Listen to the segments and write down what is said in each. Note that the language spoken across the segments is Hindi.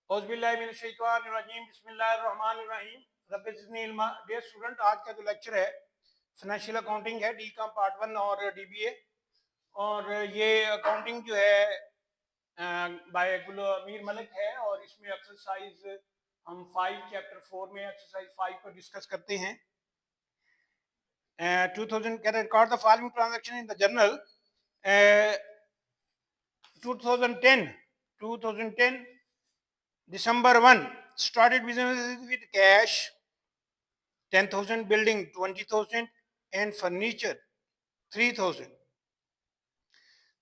डियर स्टूडेंट, आज का जो लेक्चर है फाइनेंशियल अकाउंटिंग है, डी कॉम पार्ट 1 और डीबीए। और ये अकाउंटिंग जो है बाय गुल अमीर मलिक है, और इसमें एक्सरसाइज हम 5 चैप्टर 4 में एक्सरसाइज 5 को डिस्कस करते हैं। 2000 can record the following transaction in the journal. 2010 December 1 started business with cash 10,000, building 20,000 and furniture 3,000।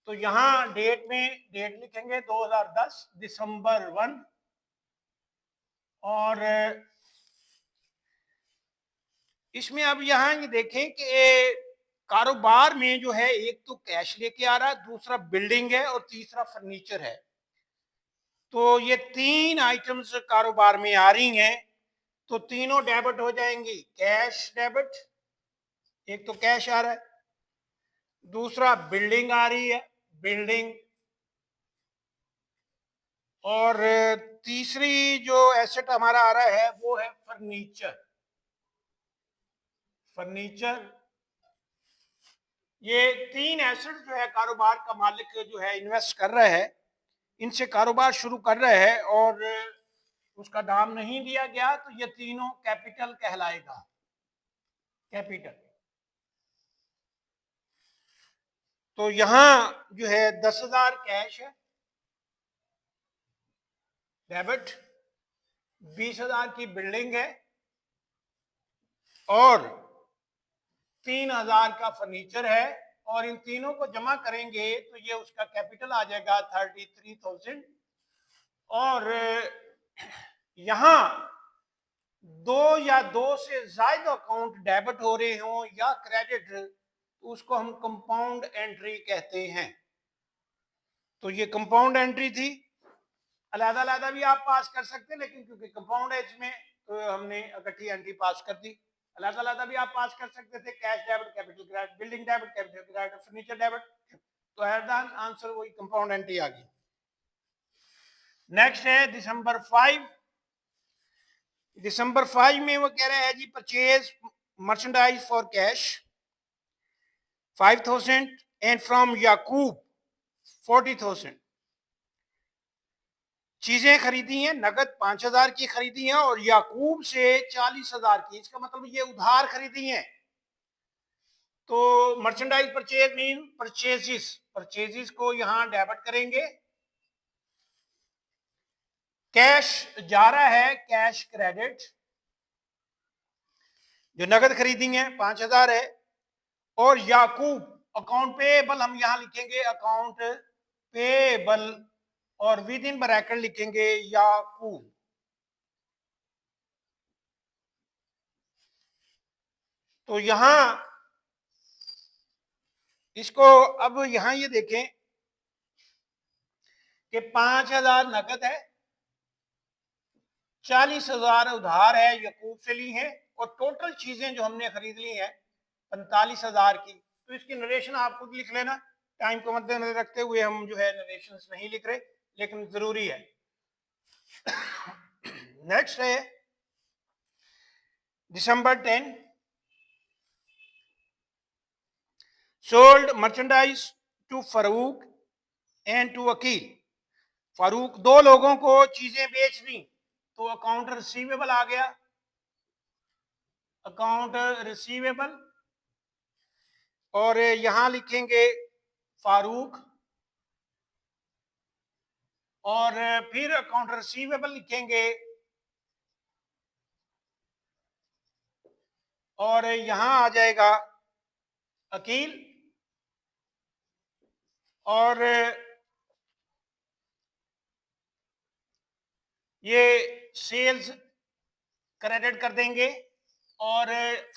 तो यहाँ डेट में डेट लिखेंगे 2010 दिसंबर 1। और इसमें अब यहाँ ये देखें कि कारोबार में जो है एक तो कैश लेके आ रहा है, दूसरा बिल्डिंग है और तीसरा फर्नीचर है। तो ये तीन आइटम्स कारोबार में आ रही हैं, तो तीनों डेबिट हो जाएंगी। कैश डेबिट, एक तो कैश आ रहा है, दूसरा बिल्डिंग आ रही है, बिल्डिंग, और तीसरी जो एसेट हमारा आ रहा है वो है फर्नीचर। फर्नीचर, ये तीन एसेट जो है कारोबार का मालिक जो है इन्वेस्ट कर रहा है, इनसे कारोबार शुरू कर रहा है और उसका दाम नहीं दिया गया, तो ये तीनों कैपिटल कहलाएगा, कैपिटल। तो यहां जो है 10,000 कैश है डेबिट, 20,000 की बिल्डिंग है और 3,000 का फर्नीचर है, और इन तीनों को जमा करेंगे तो ये उसका कैपिटल आ जाएगा 33,000। और यहां दो या दो से ज्यादा अकाउंट डेबिट हो रहे हों या क्रेडिट, तो उसको हम कंपाउंड एंट्री कहते हैं। तो ये कंपाउंड एंट्री थी, अलग-अलग भी आप पास कर सकते हैं, लेकिन क्योंकि कंपाउंड है इसमें तो हमने इकट्ठी एंट्री पास कर दी। अलग-अलग भी आप पास कर सकते थे, cash debit, capital credit, building debit, capital credit, furniture debit. तो हरदान आंसर वही कंपाउंड एंट्री आ गई। नेक्स्ट है दिसंबर 5। दिसंबर 5 में वो कह रहा है जी, purchase merchandise for cash 5,000 and from Yakub 40,000। चीजें खरीदी हैं, नगद 5,000 की खरीदी हैं और याकूब से 40,000 की। इसका मतलब ये उधार खरीदी हैं। तो मर्चेंडाइज परचेज मीन परचेजिस, परचेजिस को यहां डेबिट करेंगे। कैश जा रहा है, कैश क्रेडिट, जो नगद खरीदी है 5,000 है। और याकूब अकाउंट पेएबल हम यहां लिखेंगे अकाउंट पेएबल, और विद इन ब्रैकेट लिखेंगे याकूब। तो यहां इसको अब यहां ये देखें कि 5,000 नकद है, 40,000 उधार है, याकूब से ली है, और टोटल चीजें जो हमने खरीद ली हैं 45,000 की। तो इसकी नरेशन आप खुद लिख लेना, टाइम को मद्देनजर रखते हुए हम जो है नरेशन नहीं लिख रहे, लेकिन जरूरी है। नेक्स्ट है December 10, sold merchandise to Farooq and to Aqeel. Farooq, दो लोगों को चीजें बेच दी, तो अकाउंट रिसीवेबल आ गया, अकाउंट रिसीवेबल। और यहां लिखेंगे फारूक, और फिर अकाउंट रिसीवेबल लिखेंगे, और यहां आ जाएगा अकील, और ये सेल्स क्रेडिट कर देंगे। और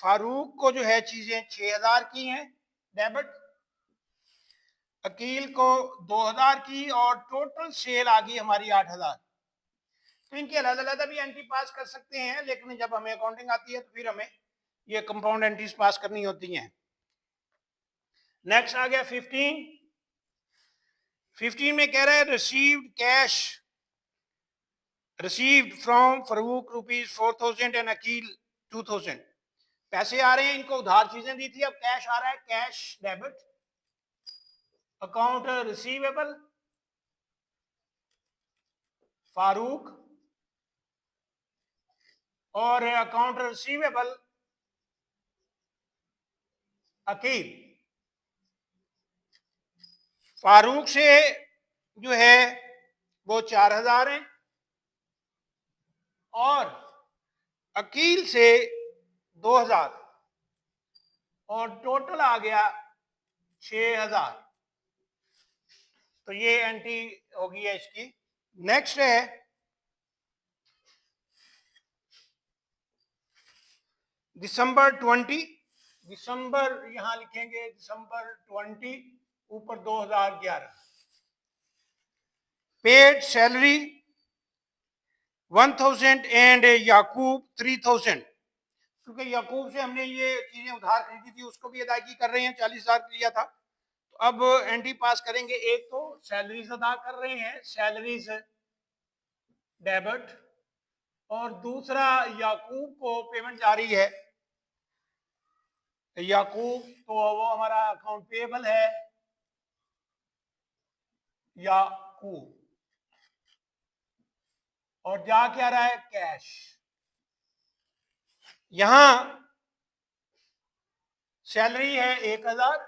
फारूक को जो है चीजें 6,000 की हैं डेबिट, अकील को 2,000 की, और टोटल सेल आ गई हमारी 8,000। तो इनकी अलग अलग भी एंट्री पास कर सकते हैं, लेकिन जब हमें अकाउंटिंग आती है तो फिर हमें ये कंपाउंड एंट्रीज पास करनी होती हैं। नेक्स्ट आ गया 15। 15 में कह रहा है received cash received from Farooq ₹4,000 and Aqeel 2,000। पैसे आ रहे हैं, इनको उधार चीजें दी थी, अब कैश आ रहा है, cash debit. Account receivable Farooq और अकाउंट रिसीवेबल अकील। फारूक से जो है वो 4,000 है और अकील से 2,000 और टोटल आ गया 6,000। तो ये एंट्री होगी है इसकी। नेक्स्ट है दिसंबर 20। दिसंबर यहां लिखेंगे दिसंबर 20, ऊपर 2011। पेड सैलरी 1,000 एंड याकूब 3,000। क्योंकि याकूब से हमने ये चीजें उधार खरीदी थी, उसको भी अदायगी कर रहे हैं, 40,000 लिया था। तो अब एंट्री पास करेंगे। एक तो सैलरीज अदा कर रहे हैं, सैलरीज डेबिट, और दूसरा याकूब को पेमेंट जारी है। याकूब तो वो हमारा अकाउंट पेएबल है, याकूब, और जा क्या रहा है, कैश। यहां सैलरी है 1,000,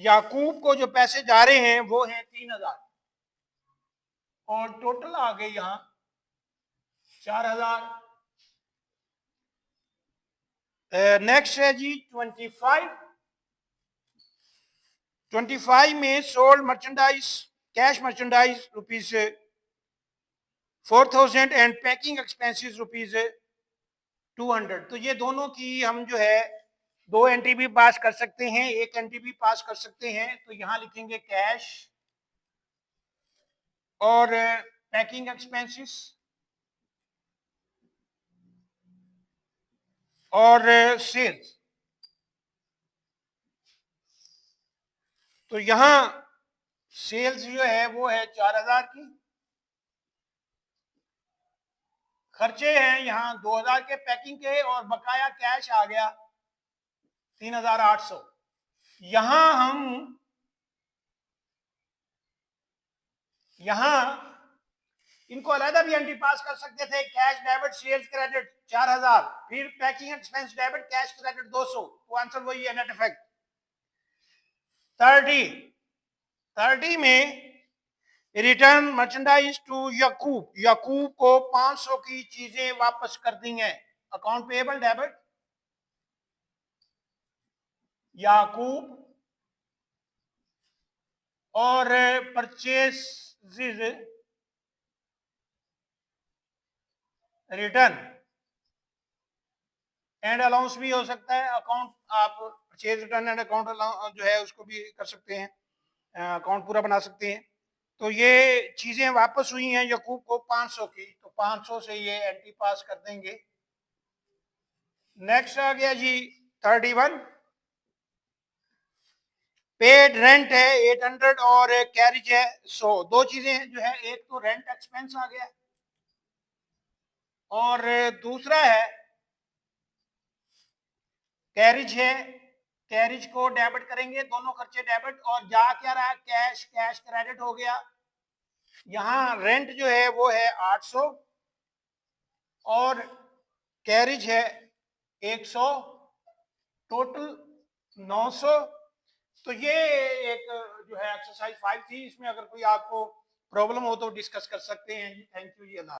याकूब को जो पैसे जा रहे हैं वो हैं 3,000 और टोटल आ गए यहां 4,000। नेक्स्ट है जी 25। 25 में sold merchandise, cash merchandise ₹4,000 and packing expenses ₹200। तो ये दोनों की हम जो है दो एंट्री भी पास कर सकते हैं, एक एंट्री भी पास कर सकते हैं। तो यहां लिखेंगे कैश और पैकिंग एक्सपेंसेस और सेल्स। तो यहां सेल्स जो है वो है 4,000 की, खर्चे हैं यहां 2,000 के पैकिंग के, और बकाया कैश आ गया 3,800। यहां इनको अलग भी एंट्री पास कर सकते थे, कैश डेबिट सेल्स क्रेडिट 4,000, फिर packing expense debit cash credit 200। तो आंसर वही है, नेट इफेक्ट। 30 में रिटर्न मर्चेंडाइज टू याकूब, याकूब को 500 की चीजें वापस कर दी हैं। अकाउंट पेएबल डेबिट याकूब और परचेज रिटर्न एंड अलाउंस भी हो सकता है। अकाउंट आप परचेज रिटर्न एंड अकाउंट जो है उसको भी कर सकते हैं, अकाउंट पूरा बना सकते हैं। तो ये चीजें वापस हुई हैं याकूब को 500 की, तो 500 से ये एंट्री पास कर देंगे। नेक्स्ट आ गया जी 31। पेड रेंट है 800 और कैरिज है 100। दो चीजें जो है, एक तो रेंट एक्सपेंस आ गया और दूसरा है कैरिज है। कैरिज को डेबिट करेंगे, दोनों खर्चे डेबिट, और जा क्या रहा है, कैश, कैश क्रेडिट हो गया। यहां रेंट जो है वो है 800 और कैरिज है 100, टोटल 900। तो ये एक जो है एक्सरसाइज 5 थी, इसमें अगर कोई आपको प्रॉब्लम हो तो डिस्कस कर सकते हैं। थैंक यू जी, अल्लाह।